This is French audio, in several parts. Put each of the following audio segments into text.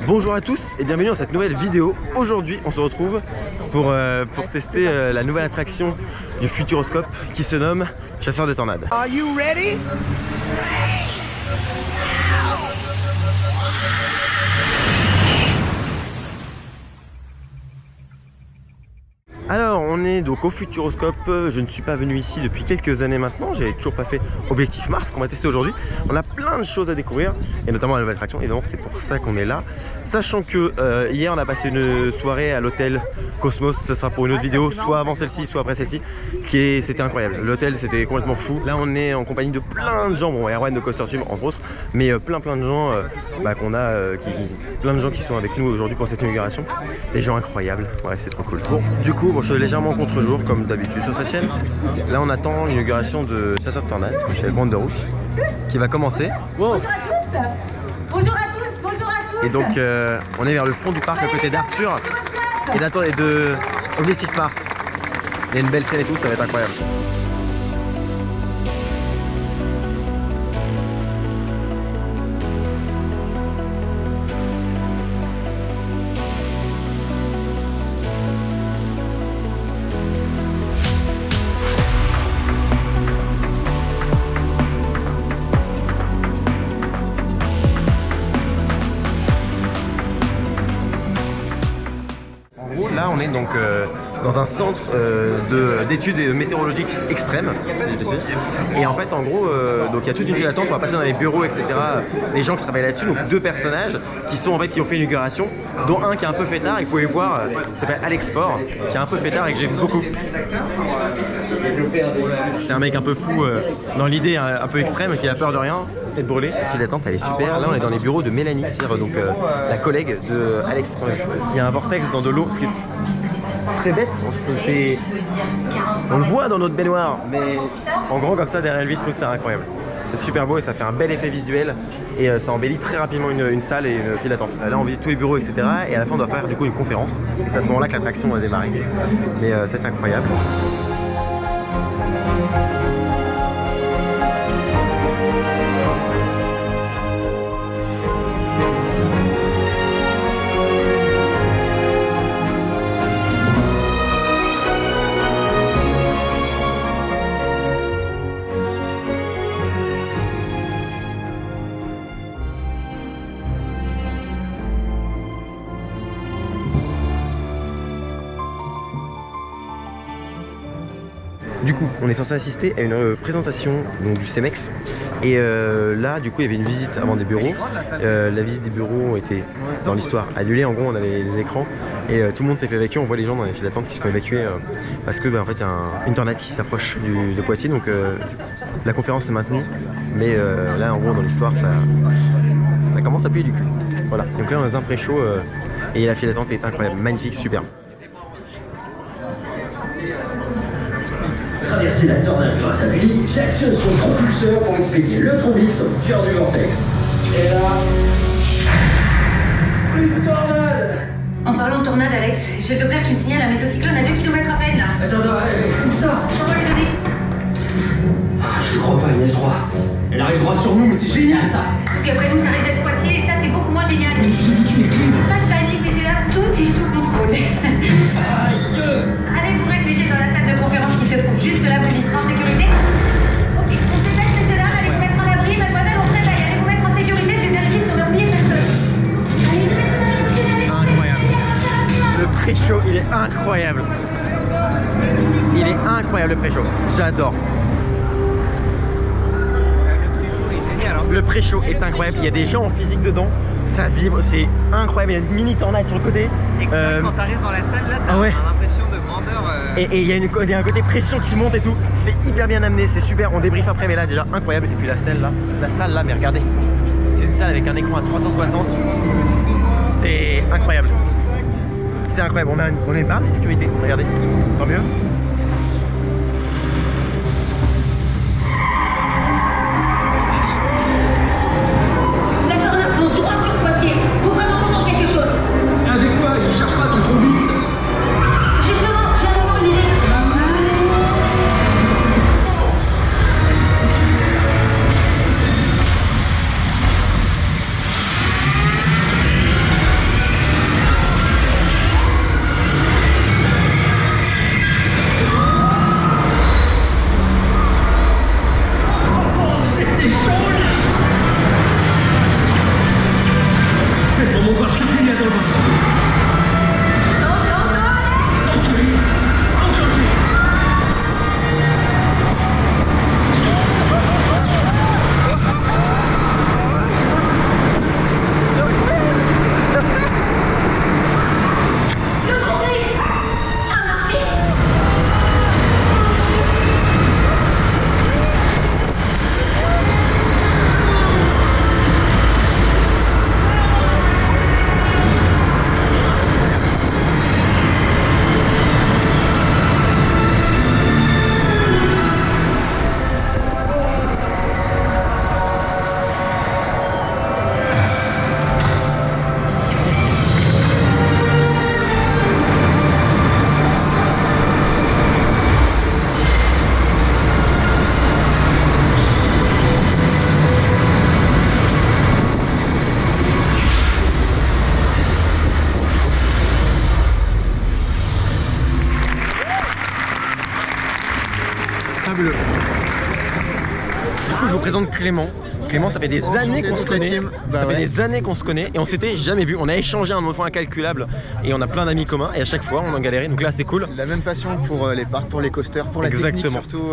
Bonjour à tous et bienvenue dans cette nouvelle vidéo. Aujourd'hui on se retrouve pour tester la nouvelle attraction du Futuroscope qui se nomme Chasseur de tornades. Are you ready? Alors on est donc au Futuroscope, je ne suis pas venu ici depuis quelques années maintenant, j'ai toujours pas fait Objectif Mars qu'on va tester aujourd'hui. On a plein de choses à découvrir et notamment la nouvelle attraction et donc c'est pour ça qu'on est là. Sachant que hier on a passé une soirée à l'hôtel Cosmos, ce sera pour une autre vidéo, soit avant celle-ci, soit après celle-ci, c'était incroyable. L'hôtel c'était complètement fou. Là on est en compagnie de plein de gens, bon Erwan de Coaster Team entre autres, mais plein de gens plein de gens qui sont avec nous aujourd'hui pour cette inauguration. Des gens incroyables, bref c'est trop cool. Bon du coup je suis légèrement en contre-jour comme d'habitude sur cette chaîne. Là on attend l'inauguration de Chasseur de tornades chez Wanderhook qui va commencer. Wow. Bonjour à tous. Bonjour à tous. Bonjour à tous. Et donc on est vers le fond du parc à côté d'Arthur et de Objectif Mars. Il y a une belle scène et tout, ça va être incroyable. Là on est donc dans un centre d'études météorologiques extrêmes et en fait en gros donc il y a toute une file d'attente, on va passer dans les bureaux etc, les gens qui travaillent là-dessus, donc deux personnages qui ont fait l'inauguration, dont un qui est un peu fêtard et vous pouvez voir, il s'appelle Alex Faure, qui est un peu fêtard et que j'aime beaucoup. C'est un mec un peu fou dans l'idée un peu extrême qui a peur de rien, tête brûlée. La file d'attente elle est super. Là on est dans les bureaux de Mélanie, c'est-à-dire donc la collègue de Alex. Il y a un vortex dans de l'eau, ce qui est très bête, on le voit dans notre baignoire, mais en grand comme ça derrière le vitre c'est incroyable. C'est super beau et ça fait un bel effet visuel et ça embellit très rapidement une salle et une file d'attente. Là on visite tous les bureaux etc et à la fin on doit faire du coup une conférence et c'est à ce moment là que l'attraction va démarrer. Mais c'est incroyable. Du coup, on est censé assister à une présentation donc, du CEMEX et là, du coup, il y avait une visite avant des bureaux. La visite des bureaux était dans l'histoire annulée. En gros, on avait les écrans et tout le monde s'est fait évacuer. On voit les gens dans les files d'attente qui se font évacuer parce que en fait, il y a une tornade qui s'approche de Poitiers. Donc, la conférence est maintenue, mais là, en gros, dans l'histoire, ça commence à puer du cul. Voilà. Donc là, on est dans un pré-show et la file d'attente est incroyable, magnifique, superbe. Traverser la tornade grâce à lui, j'actionne son propulseur pour expédier le Trombix au cœur du vortex. Et là... une tornade! En parlant de tornade, Alex, j'ai le Doppler qui me signale un mésocyclone à 2 km à peine là. Attends, où ça? Je t'envoie les données. Je crois pas, une F3. Elle arrive droit sur nous, mais c'est génial ça! Parce qu'après nous, ça risque d'être Poitiers et ça, c'est beaucoup moins génial. Mais j'ai vu tuer les clés! Pas de panique, mais c'est là, tout est sous contrôle. Allez, vous réfléchissez dans la salle de conférence qui se trouve juste là, vous y serez en sécurité. Ok, on se fait, messieurs dames, allez vous mettre en abri, mademoiselle, on se réveille, allez vous mettre en sécurité, je vais vérifier si on a oublié personne. Allez, vous mettre en sécurité, Incroyable. Le pré-show, il est incroyable. Il est incroyable le pré-show. J'adore. Le pré-show est incroyable. Il y a des gens en physique dedans. Ça vibre, c'est incroyable. Il y a une mini tornade sur le côté. Et quand t'arrives dans la salle, là, t'as l'impression de grandeur. Et il y a un côté pression qui monte et tout. C'est hyper bien amené, c'est super. On débriefe après, mais là, déjà incroyable. Et puis la salle là, mais regardez. C'est une salle avec un écran à 360. C'est incroyable. C'est incroyable. On a une barre de sécurité. Regardez. Tant mieux. La tornade fonce droit sur Poitiers. Faut vraiment qu'on tente quelque chose. Avec quoi? Il cherche pas ton Trombix! Justement, je viens d'avoir une idée. parfaitement mon gorge qu'il y a dans le ventre. Enculé, enclenché. Fabuleux. Du coup, je vous présente Clément. Clément, ça fait des années qu'on se connaît. Ça fait des années qu'on se connaît et on s'était jamais vu. On a échangé un montant incalculable et on a plein d'amis communs et à chaque fois on en galérait. Donc là, c'est cool. La même passion pour les parcs, pour les coasters, pour la technique surtout.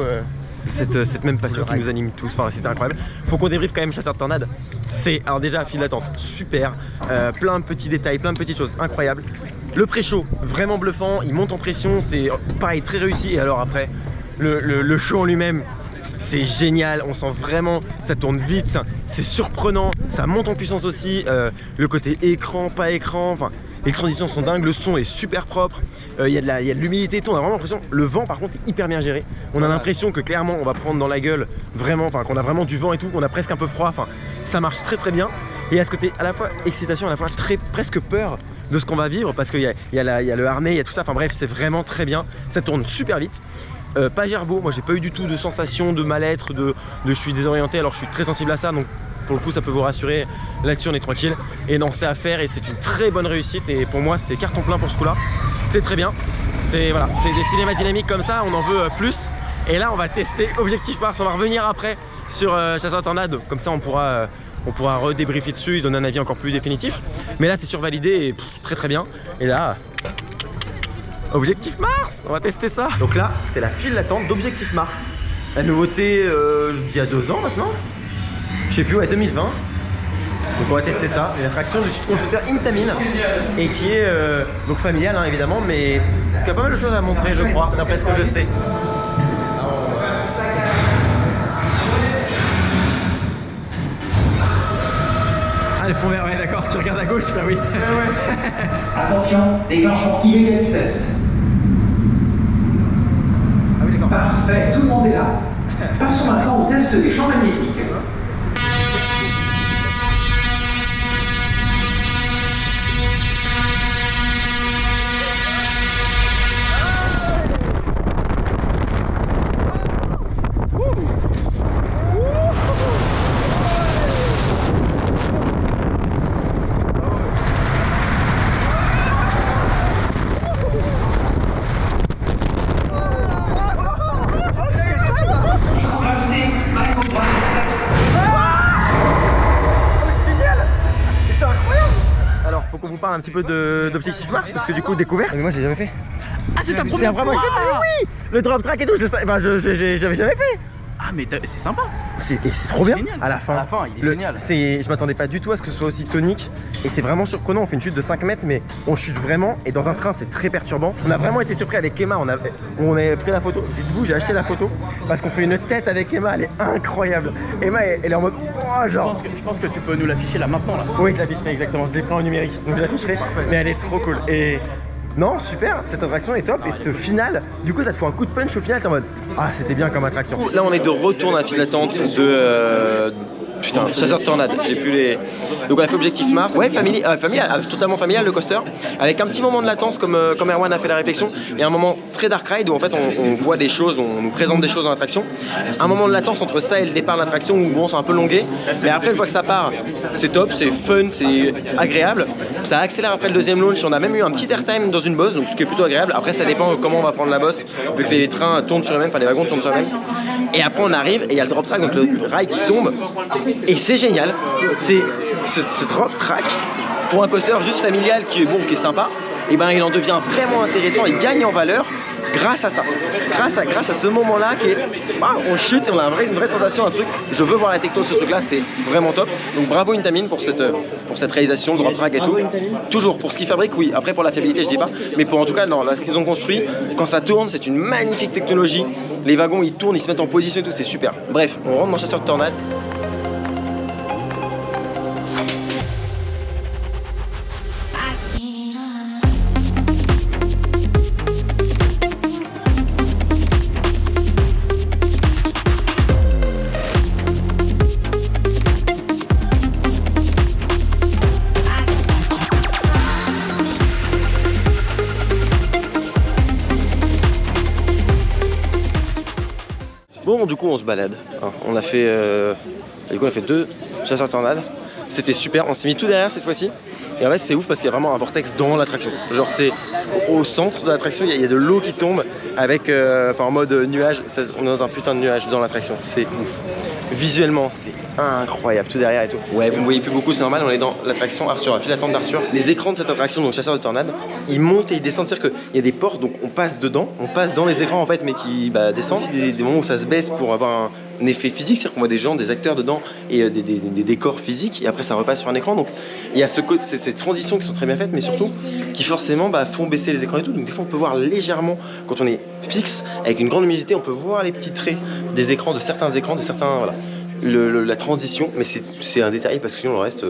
Cette même passion qui nous anime tous. Enfin, c'était incroyable. Faut qu'on débriefe quand même Chasseurs de Tornades. C'est alors déjà file d'attente, super. Plein de petits détails, plein de petites choses incroyables. Le pré-show, vraiment bluffant. Il monte en pression, c'est pareil, très réussi. Et alors après, le show en lui-même. C'est génial, on sent vraiment, ça tourne vite, c'est surprenant, ça monte en puissance aussi, le côté écran, pas écran, enfin les transitions sont dingues, le son est super propre, il y a de l'humidité et tout, on a vraiment l'impression, le vent par contre est hyper bien géré, on a l'impression que clairement on va prendre dans la gueule vraiment, enfin qu'on a vraiment du vent et tout, qu'on a presque un peu froid, enfin ça marche très bien et à ce côté à la fois excitation, à la fois presque peur de ce qu'on va vivre parce qu'il y a le harnais, il y a tout ça, enfin bref c'est vraiment très bien, ça tourne super vite. Pas gerbeau, moi j'ai pas eu du tout de sensation de mal-être, de je suis désorienté alors je suis très sensible à ça donc pour le coup ça peut vous rassurer, là-dessus on est tranquille et non c'est à faire et c'est une très bonne réussite et pour moi c'est carton plein pour ce coup là, c'est très bien, c'est voilà, c'est des cinémas dynamiques comme ça, on en veut plus et là on va tester Objectif Mars, on va revenir après sur Chasseurs de Tornades, comme ça on pourra redébriefer dessus et donner un avis encore plus définitif mais là c'est survalidé et très bien et là Objectif Mars, on va tester ça. Donc là, c'est la file d'attente d'Objectif Mars. La nouveauté d'il y a 2 ans maintenant. Je sais plus, ouais, 2020. Donc on va tester ça. Une attraction de constructeur Intamin et qui est donc familiale hein, évidemment, mais qui a pas mal de choses à montrer, je crois, d'après ce que je sais. Ah, le fond vert, ouais, d'accord, tu regardes à gauche, bah oui. Attention, déclenchement immédiat du test. Ah oui, d'accord. Parfait, tout le monde est là. Passons maintenant au test des champs magnétiques. Un petit peu d'Objectif Mars parce que du coup découverte. Mais moi j'ai jamais fait. Ah c'est ta première fois. Oui. Le drop track et tout, j'avais jamais fait. Ah mais c'est sympa. Et c'est trop bien. Génial. À la fin il est génial. Je m'attendais pas du tout à ce que ce soit aussi tonique et c'est vraiment surprenant. On fait une chute de 5 mètres mais on chute vraiment et dans un train c'est très perturbant. On a vraiment été surpris avec Emma, on avait pris la photo. Dites-vous, j'ai acheté la photo parce qu'on fait une tête avec Emma, elle est incroyable. Emma elle est en mode oh, genre. Je pense que tu peux nous l'afficher là maintenant là. Oui je l'afficherai exactement, je l'ai pris en numérique donc je l'afficherai. Mais elle est trop cool et non, super, cette attraction est top et ce final, du coup ça te fait un coup de punch au final, t'es en mode ah c'était bien comme attraction. Là on est de retour dans la file d'attente de putain, Chasseurs de Tornades, j'ai plus les... Donc on a fait Objectif Mars, ouais totalement familial le coaster, avec un petit moment de latence comme Erwan a fait la réflexion, et un moment très dark ride où en fait on voit des choses, on nous présente des choses dans l'attraction. Un moment de latence entre ça et le départ de l'attraction où bon c'est un peu longué, mais après une fois que ça part, c'est top, c'est fun, c'est agréable. Ça accélère après le deuxième launch, on a même eu un petit airtime dans une bosse, donc ce qui est plutôt agréable. Après ça dépend comment on va prendre la bosse, vu que les trains tournent sur eux-mêmes, enfin les wagons tournent sur eux-mêmes. Et après on arrive et il y a le drop track, donc le rail qui tombe. Et c'est génial, c'est ce drop track pour un coaster juste familial qui est bon, qui est sympa, et ben il en devient vraiment intéressant, il gagne en valeur grâce à ça, grâce à ce moment-là qui est, on chute et on a une vraie sensation, un truc, je veux voir la techno de ce truc là, c'est vraiment top. Donc bravo Intamin pour cette réalisation, le drop track et tout. Toujours pour ce qu'ils fabriquent, oui, après pour la fiabilité je dis pas, mais pour en tout cas non, là ce qu'ils ont construit, quand ça tourne c'est une magnifique technologie, les wagons ils tournent, ils se mettent en position et tout, c'est super. Bref, on rentre dans Chasseur de Tornades. Bon, du coup on se balade, on a fait du coup on a fait 2 chasseurs de tornades, c'était super, on s'est mis tout derrière cette fois-ci et en fait c'est ouf parce qu'il y a vraiment un vortex dans l'attraction, genre c'est au centre de l'attraction, il y a de l'eau qui tombe avec en mode nuage, on est dans un putain de nuage dans l'attraction, c'est ouf, visuellement c'est incroyable, tout derrière et tout. Ouais, vous me voyez plus beaucoup, c'est normal, on est dans l'attraction Arthur, la file d'attente d'Arthur. Les écrans de cette attraction, donc chasseur de tornades, ils montent et ils descendent, c'est-à-dire qu'il y a des portes, donc on passe dedans, on passe dans les écrans en fait, mais qui descendent. Il des moments où ça se baisse pour avoir un effet physique, c'est-à-dire qu'on voit des gens, des acteurs dedans et des décors physiques, et après ça repasse sur un écran. Donc il y a ces transitions qui sont très bien faites, mais surtout qui forcément font baisser les écrans et tout. Donc des fois on peut voir légèrement, quand on est fixe, avec une grande luminosité, on peut voir les petits traits des écrans, de certains écrans, de certains, voilà. La transition, mais c'est un détail parce que sinon le reste,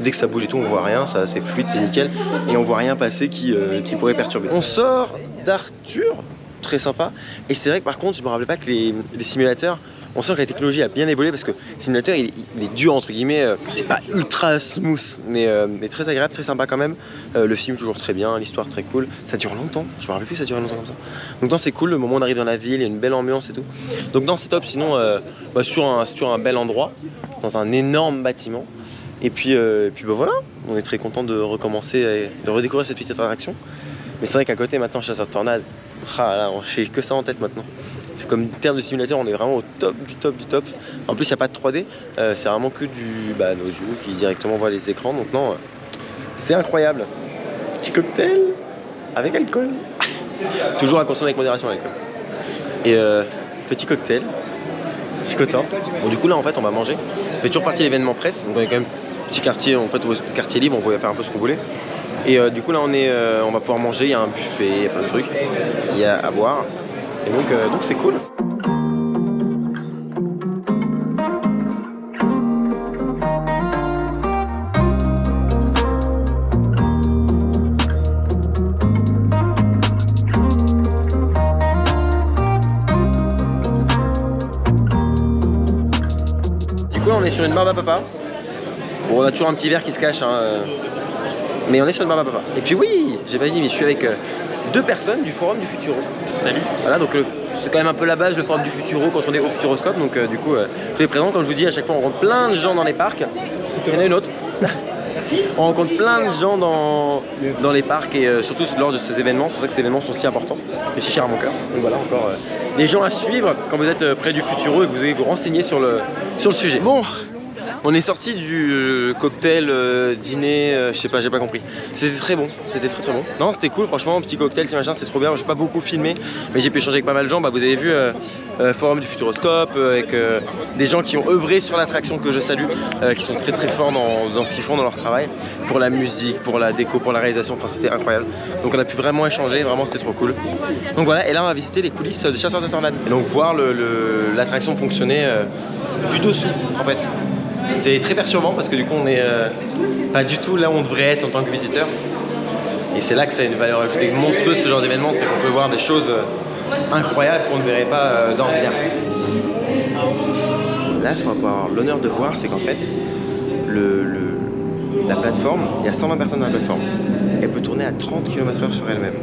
dès que ça bouge et tout, on voit rien, ça c'est fluide, c'est nickel, et on voit rien passer qui pourrait perturber. On sort d'Arthur, très sympa, et c'est vrai que par contre, je me rappelais pas que les simulateurs, on sent que la technologie a bien évolué parce que le simulateur il est dur entre guillemets, c'est pas ultra smooth mais très agréable, très sympa quand même. Le film toujours très bien, l'histoire très cool, ça dure longtemps, je me rappelle plus que ça dure longtemps comme ça. Donc non, c'est cool, le moment où on arrive dans la ville, il y a une belle ambiance et tout. Donc non, c'est top, sinon sur un bel endroit, dans un énorme bâtiment. Et puis voilà, on est très content de recommencer, de redécouvrir cette petite attraction. Mais c'est vrai qu'à côté maintenant, Chasseur de Tornades, là, j'ai que ça en tête maintenant. Comme terme de simulateur, on est vraiment au top du top du top. En plus, il n'y a pas de 3D, c'est vraiment que nos yeux qui directement voient les écrans. Donc non, c'est incroyable. Petit cocktail avec alcool. Toujours à consommer avec modération l'alcool. Et petit cocktail, je suis content. Bon, du coup là en fait on va manger. On fait toujours partie de l'événement presse, donc on est quand même petit quartier, en fait quartier libre, on pouvait faire un peu ce qu'on voulait. Et du coup là on va pouvoir manger, il y a un buffet, il y a plein de trucs, il y a à boire. Et donc c'est cool. Du coup on est sur une barbe à papa. Bon, on a toujours un petit verre qui se cache, hein, mais on est sur une barbe à papa. Et puis oui, j'ai pas dit, mais je suis avec 2 personnes du Forum du Futuro. Salut. Voilà, donc c'est quand même un peu la base, le Forum du Futuro quand on est au Futuroscope. Donc du coup, je les présente, comme je vous dis, à chaque fois on rencontre plein de gens dans les parcs. Il y en a une autre. On rencontre plein de gens dans les parcs et surtout lors de ces événements. C'est pour ça que ces événements sont si importants et si chers à mon cœur. Donc voilà, encore des gens à suivre quand vous êtes près du Futuro et que vous allez vous renseigner sur le sujet. Bon. On est sorti du cocktail, dîner, je sais pas, j'ai pas compris. C'était très bon, c'était très bon. Non, c'était cool, franchement, petit cocktail, petit machin, c'est trop bien. J'ai pas beaucoup filmé, mais j'ai pu échanger avec pas mal de gens. Bah, vous avez vu Forum du Futuroscope, avec des gens qui ont œuvré sur l'attraction que je salue, qui sont très forts dans ce qu'ils font dans leur travail, pour la musique, pour la déco, pour la réalisation. Enfin, c'était incroyable. Donc on a pu vraiment échanger, vraiment c'était trop cool. Donc voilà, et là on va visiter les coulisses de Chasseur de Tornades. Et donc voir l'attraction fonctionner du dessous en fait. C'est très perturbant parce que du coup on est pas du tout là où on devrait être en tant que visiteur. Et c'est là que ça a une valeur ajoutée monstrueuse ce genre d'événement, c'est qu'on peut voir des choses incroyables qu'on ne verrait pas d'ordinaire. Là ce qu'on va avoir l'honneur de voir, c'est qu'en fait la plateforme, il y a 120 personnes dans la plateforme. Elle peut tourner à 30 km/h sur elle-même.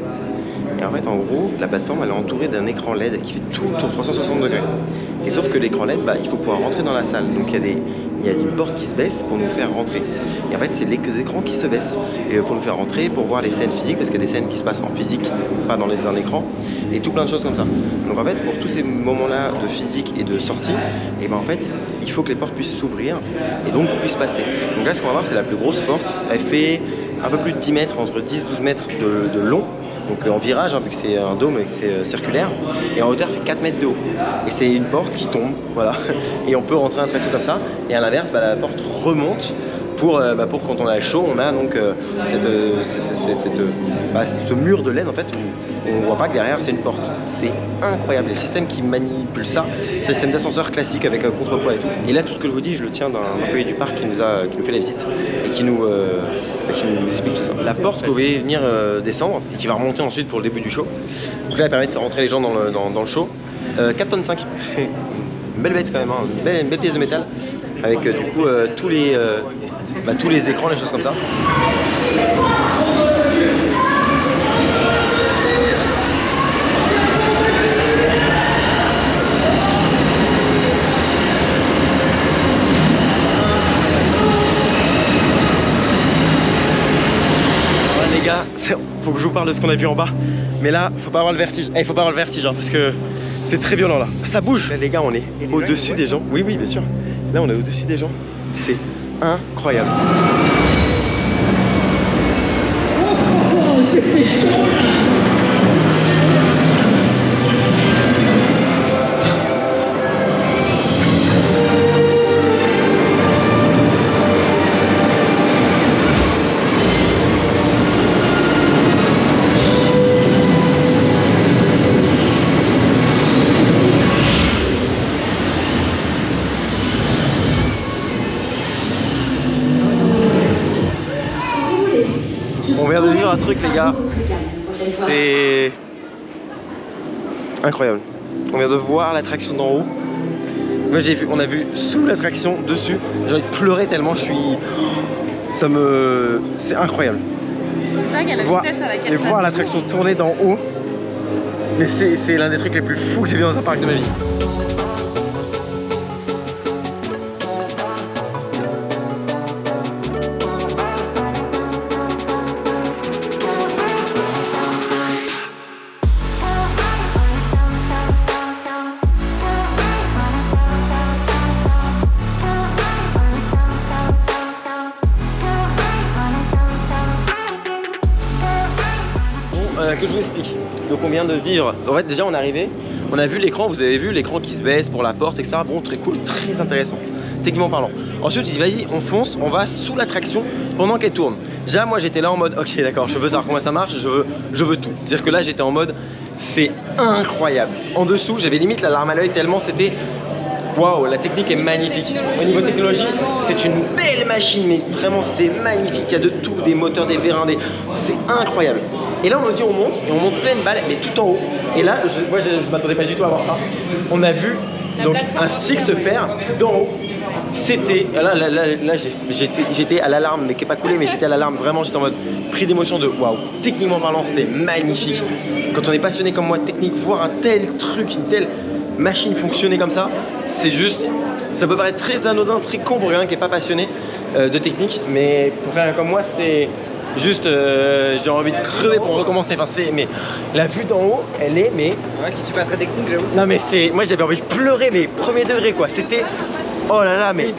Et en fait, en gros, la plateforme elle est entourée d'un écran LED qui fait tout le tour 360 degrés. Et sauf que l'écran LED, il faut pouvoir rentrer dans la salle. Donc il y a une porte qui se baisse pour nous faire rentrer. Et en fait, c'est les écrans qui se baissent et pour nous faire rentrer, pour voir les scènes physiques, parce qu'il y a des scènes qui se passent en physique, pas dans un écran, et tout plein de choses comme ça. Donc en fait, pour tous ces moments-là de physique et de sortie, et en fait, il faut que les portes puissent s'ouvrir et donc qu'on puisse passer. Donc là, ce qu'on va voir, c'est la plus grosse porte. Elle fait un peu plus de 10 mètres, entre 10-12 mètres de long. Donc en virage, vu que c'est un dôme et que c'est circulaire, et en hauteur fait 4 mètres de haut. Et c'est une porte qui tombe, voilà, et on peut rentrer un traction comme ça, et à l'inverse, la porte remonte pour quand on a chaud, on a donc ce mur de LED en fait, où on voit pas que derrière c'est une porte. C'est incroyable, et le système qui manipule ça, c'est le système d'ascenseur classique avec un contrepoids et tout. Et là tout ce que je vous dis, je le tiens d'un employé du parc qui nous fait la visite, et qui nous explique tout ça. La porte que vous voyez venir descendre, et qui va remonter ensuite pour le début du show. Donc là elle permet de faire rentrer les gens dans le show. 4,5 tonnes. Une belle bête quand même, hein. Une belle pièce de métal. Avec du coup tous les écrans, les choses comme ça. Ouais, les gars, faut que je vous parle de ce qu'on a vu en bas. Mais là, faut pas avoir le vertige. Il faut pas avoir le vertige, hein, parce que c'est très violent là. Ça bouge. Là, les gars, on est au-dessus des gens. Oui, bien sûr. Là, on est au-dessus des gens. C'est incroyable. On vient de vivre un truc les gars, c'est incroyable. On vient de voir l'attraction d'en haut. Moi on a vu sous l'attraction, dessus. J'ai envie de pleurer tellement je suis... C'est incroyable. Voir l'attraction tourner d'en haut, mais c'est l'un des trucs les plus fous que j'ai vu dans un parc de ma vie. Que je vous explique. Donc on vient de vivre, en fait déjà on est arrivé, on a vu l'écran, vous avez vu l'écran qui se baisse pour la porte etc. Bon, très cool, très intéressant, techniquement parlant. Ensuite il dit vas-y on fonce, on va sous l'attraction pendant qu'elle tourne. Déjà moi j'étais là en mode ok d'accord, je veux savoir comment ça marche, je veux tout. C'est-à-dire que là j'étais en mode c'est incroyable. En dessous j'avais limite la larme à l'œil tellement c'était waouh, la technique est magnifique. Au niveau technologie, c'est une belle machine, mais vraiment c'est magnifique. Il y a de tout, des moteurs, des vérins, c'est incroyable. Et là on me dit on monte, et on monte pleine balle, mais tout en haut. Et là, moi je m'attendais pas du tout à voir ça. On a vu donc un Six se faire d'en haut. C'était, là j'étais à l'alarme, mais qui n'est pas coulé, mais j'étais à l'alarme, vraiment j'étais en mode pris d'émotion de waouh, techniquement parlant c'est magnifique. Quand on est passionné comme moi technique, voir un tel truc, une telle machine fonctionner comme ça, c'est juste, ça peut paraître très anodin, très con pour quelqu'un qui n'est pas passionné de technique, mais pour quelqu'un comme moi c'est juste, j'ai envie de crever pour recommencer. Enfin mais la vue d'en haut, elle est, mais ouais, qui suis pas très technique, j'avoue. Non mais c'est, moi j'avais envie de pleurer, mais premier degré quoi. C'était, oh là là, mais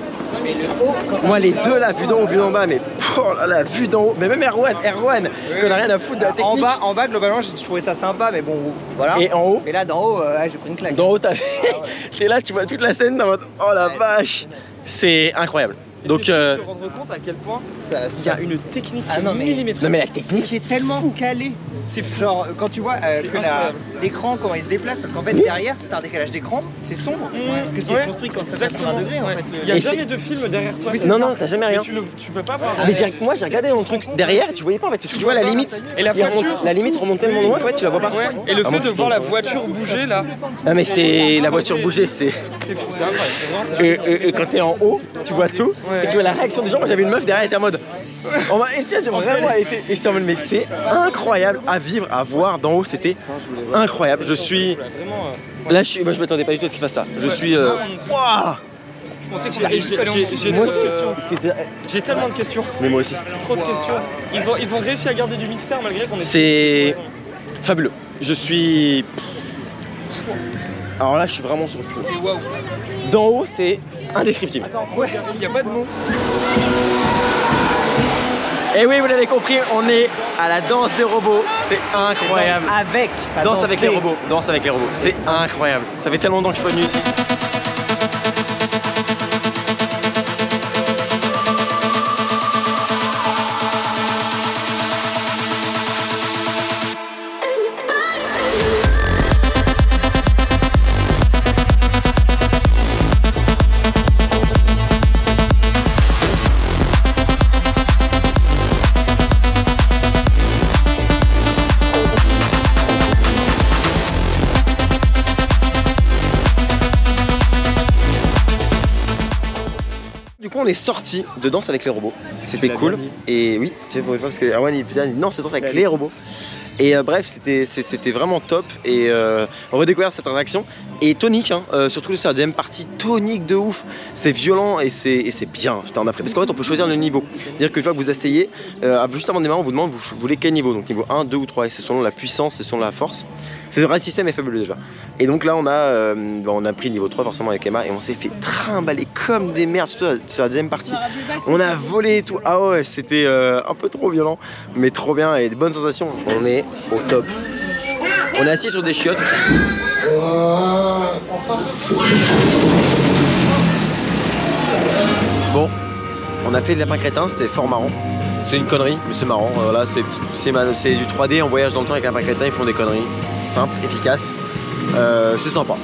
moi les deux là, vue d'en haut, vue d'en bas, mais oh là là, vue d'en haut, mais même Erwan, oui, qu'on a rien à foutre de la technique. En bas globalement, j'ai trouvé ça sympa, mais bon, voilà. Et en haut, et là d'en haut, j'ai pris une claque. D'en haut, t'es là, tu vois toute la scène dans mode, oh la vache, c'est incroyable. Donc se rendre compte à quel point il y a une technique millimétrique. Non mais la technique est tellement calée. C'est genre quand tu vois que l'écran comment il se déplace, parce qu'en fait derrière c'est un décalage d'écran, c'est sombre parce que c'est construit quand ça fait 80 degrés en fait. Il n'y a jamais de film derrière toi. Non, t'as jamais rien. Tu peux pas voir. Mais moi j'ai regardé dans le truc derrière, tu voyais pas en fait, parce que tu vois la limite. Et la voiture, la limite remonte tellement loin, ouais, tu la vois pas. Et le fait de voir la voiture bouger là. Ah mais c'est la voiture bouger, c'est fou, c'est incroyable. Et quand t'es en haut, tu vois tout, et tu vois la réaction des gens. Moi j'avais une meuf derrière, elle était en mode Tiens, j'aimerais vraiment essayer. Et je t'emmène, mais c'est incroyable à vivre, à voir d'en haut, c'était incroyable. Je suis. Là, moi je m'attendais pas du tout à ce qu'il fasse ça. Je suis. Waouh! Je pensais que j'allais juste aller en dessous. J'ai trop de questions. J'ai tellement de questions. Mais moi aussi. Trop de questions. Ils ont réussi à garder du mystère malgré qu'on est. C'est fabuleux. Je suis. Alors là, je suis vraiment sur le cul. C'est waouh. D'en haut, c'est indescriptible. Attends, ouais, il n'y a pas de mots. Et oui, vous l'avez compris, on est à la danse des robots. C'est incroyable. Danse avec les robots. Danse avec les robots. C'est incroyable. Ça fait tellement longtemps que je suis pas venu ici. Du coup on est sorti de Danse avec les robots, c'était cool. Et oui, tu sais pour une fois parce que Erwan il dit non c'est Danse avec les robots. Et bref c'était vraiment top et on redécouvert cette attraction et tonique hein, surtout sur la deuxième partie, tonique de ouf. C'est violent et c'est bien putain, après parce qu'en fait on peut choisir le niveau. C'est-à-dire qu'une fois que vous asseyez, juste avant de démarrer on vous demande vous voulez quel niveau, donc niveau 1, 2 ou 3 et c'est selon la puissance, c'est selon la force. Le ride système est fabuleux déjà. Et donc là on a pris niveau 3 forcément avec Emma et on s'est fait trimballer comme des merdes, surtout sur la deuxième partie. On a volé et tout. Ah ouais c'était un peu trop violent mais trop bien et de bonnes sensations. On est au top. On est assis sur des chiottes. Bon, on a fait le lapin crétin, c'était fort marrant. C'est une connerie, mais c'est marrant. Voilà, c'est du 3D, on voyage dans le temps avec un lapin crétin, ils font des conneries. Simple, efficace. C'est sympa.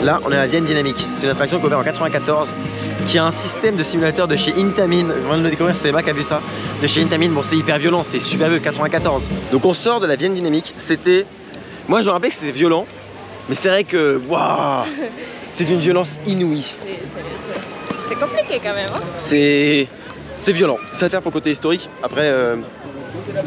Là, on est à la Vienne Dynamique. C'est une attraction qui est ouverte en 94, qui a un système de simulateur de chez Intamin. Je viens de le découvrir, c'est Emma qui a vu ça. De chez Intamin, bon, c'est hyper violent, c'est super vieux, 94. Donc on sort de la Vienne Dynamique. C'était. Moi, je me rappelais que c'était violent, mais c'est vrai que. Waouh! C'est d'une violence inouïe. C'est compliqué quand même. Hein, c'est violent. Ça va faire pour le côté historique. Après.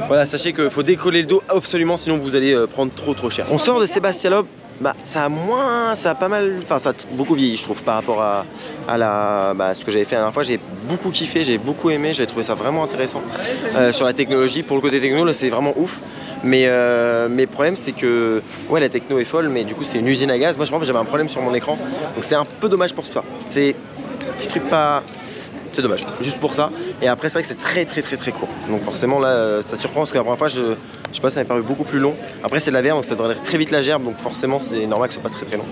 Voilà, sachez qu'il faut décoller le dos absolument, sinon vous allez prendre trop cher. On sort de Sébastien Loeb, bah ça a pas mal, enfin ça a beaucoup vieilli je trouve par rapport à ce que j'avais fait la dernière fois. J'ai beaucoup kiffé, j'ai beaucoup aimé, j'avais trouvé ça vraiment intéressant sur la technologie. Pour le côté techno là c'est vraiment ouf, mais le problème c'est que ouais la techno est folle, mais du coup c'est une usine à gaz. Moi je pense que j'avais un problème sur mon écran, donc c'est un peu dommage pour ça. C'est un petit truc pas... C'est dommage, juste pour ça. Et après c'est vrai que c'est très court. Donc forcément là ça surprend parce que la première fois je sais pas, ça m'est paru beaucoup plus long. Après c'est de la VR donc ça devrait être très vite la gerbe, donc forcément c'est normal que ce soit pas très long.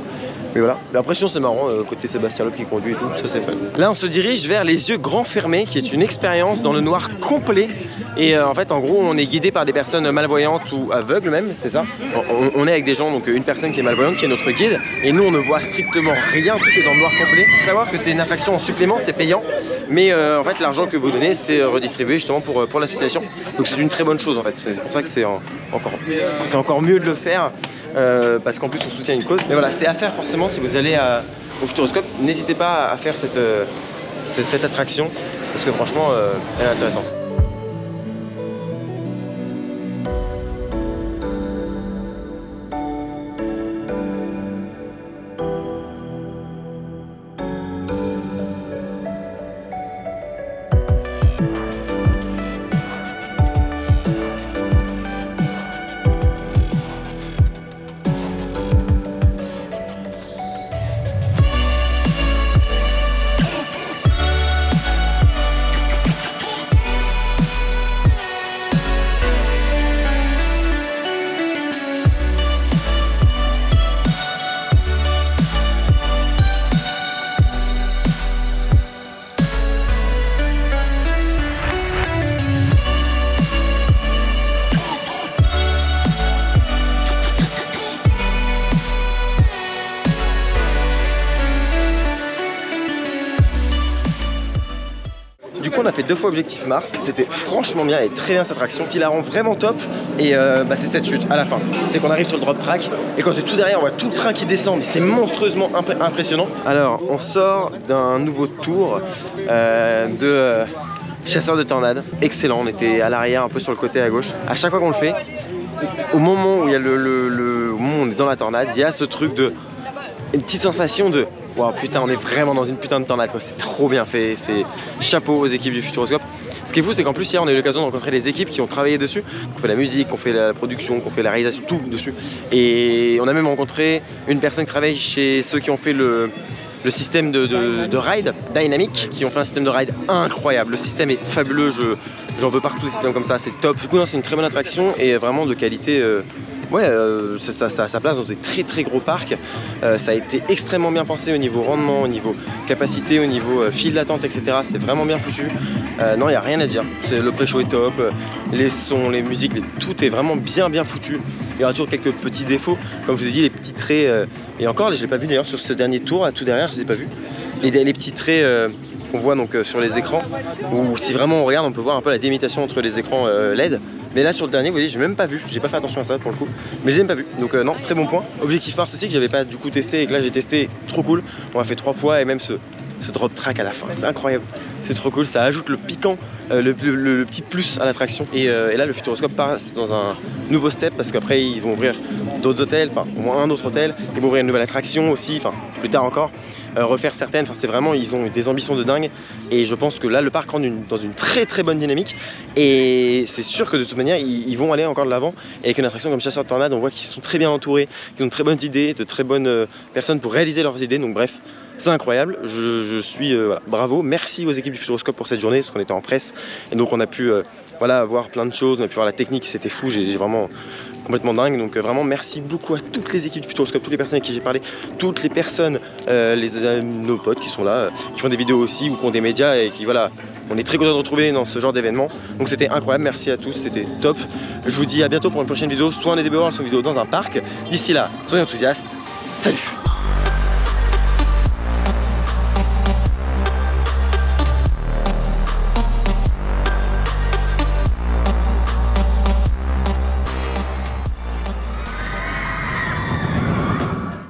Mais voilà, l'impression c'est marrant, côté Sébastien Loeb qui conduit et tout, ça c'est fun. Là on se dirige vers les yeux grands fermés, qui est une expérience dans le noir complet. Et en fait en gros on est guidé par des personnes malvoyantes ou aveugles même, c'est ça. On est avec des gens, donc une personne qui est malvoyante qui est notre guide. Et nous on ne voit strictement rien, tout est dans le noir complet. Faut savoir que c'est une attraction en supplément, c'est payant. Mais en fait l'argent que vous donnez c'est redistribué justement pour l'association. Donc c'est une très bonne chose en fait, c'est pour ça que c'est encore mieux de le faire. Parce qu'en plus on soutient une cause. Mais voilà, c'est à faire forcément si vous allez au Futuroscope. N'hésitez pas à faire cette attraction parce que franchement elle est intéressante. Du coup on a fait 2 fois Objectif Mars, c'était franchement bien et très bien cette attraction. Ce qui la rend vraiment top, et c'est cette chute à la fin. C'est qu'on arrive sur le drop track et quand on est tout derrière on voit tout le train qui descend, mais c'est monstrueusement impressionnant. Alors on sort d'un nouveau tour de chasseur de tornades, excellent. On était à l'arrière, un peu sur le côté à gauche. À chaque fois qu'on le fait, au moment où il y a au moment où on est dans la tornade, il y a ce truc de une petite sensation de wow, putain, on est vraiment dans une putain de tornade, quoi. C'est trop bien fait. C'est chapeau aux équipes du Futuroscope. Ce qui est fou, c'est qu'en plus hier on a eu l'occasion de rencontrer les équipes qui ont travaillé dessus, qu'on fait la musique, qu'on fait la production, qu'on fait la réalisation, tout dessus. Et on a même rencontré une personne qui travaille chez ceux qui ont fait le système de ride Dynamic, qui ont fait un système de ride incroyable. Le système est fabuleux, j'en veux partout des systèmes comme ça, c'est top. Du coup, c'est une très bonne attraction et vraiment de qualité. Ça a sa place dans des très très gros parcs. Ça a été extrêmement bien pensé au niveau rendement, au niveau capacité, au niveau file d'attente, etc. C'est vraiment bien foutu. Non, il n'y a rien à dire. Le pré-show est top, les sons, les musiques, tout est vraiment bien foutu. Il y aura toujours quelques petits défauts, comme je vous ai dit, les petits traits. Et encore, je ne l'ai pas vu d'ailleurs sur ce dernier tour, là, tout derrière, je ne les ai pas vus. Les petits traits qu'on voit donc sur les écrans, où si vraiment on regarde, on peut voir un peu la délimitation entre les écrans LED. Mais là sur le dernier, vous voyez, j'ai même pas vu, j'ai pas fait attention à ça pour le coup, mais je l'ai même pas vu, donc non, très bon point. Objectif Mars aussi que j'avais pas du coup testé et que là j'ai testé, trop cool. On l'a fait 3 fois et même ce drop track à la fin, c'est incroyable, c'est trop cool, ça ajoute le piquant, le petit plus à l'attraction. Et là le Futuroscope passe dans un nouveau step parce qu'après ils vont ouvrir d'autres hôtels, enfin au moins un autre hôtel, ils vont ouvrir une nouvelle attraction aussi, enfin plus tard encore. Refaire certaines, enfin c'est vraiment, ils ont des ambitions de dingue et je pense que là le parc rentre dans une très bonne dynamique et c'est sûr que de toute manière ils vont aller encore de l'avant. Et avec une attraction comme Chasseur de Tornades, on voit qu'ils sont très bien entourés, qu'ils ont de très bonnes idées, de très bonnes personnes pour réaliser leurs idées, donc bref, c'est incroyable. Je suis voilà, bravo, merci aux équipes du Futuroscope pour cette journée parce qu'on était en presse et donc on a pu voilà, voir plein de choses, on a pu voir la technique, c'était fou, j'ai vraiment complètement dingue, donc vraiment merci beaucoup à toutes les équipes du Futuroscope, toutes les personnes avec qui j'ai parlé, toutes les personnes, nos potes qui sont là, qui font des vidéos aussi ou qui ont des médias et qui voilà, on est très content de retrouver dans ce genre d'événement, donc c'était incroyable, merci à tous, c'était top. Je vous dis à bientôt pour une prochaine vidéo, soit un EDB World, soit une vidéo dans un parc. D'ici là, soyez enthousiastes, salut.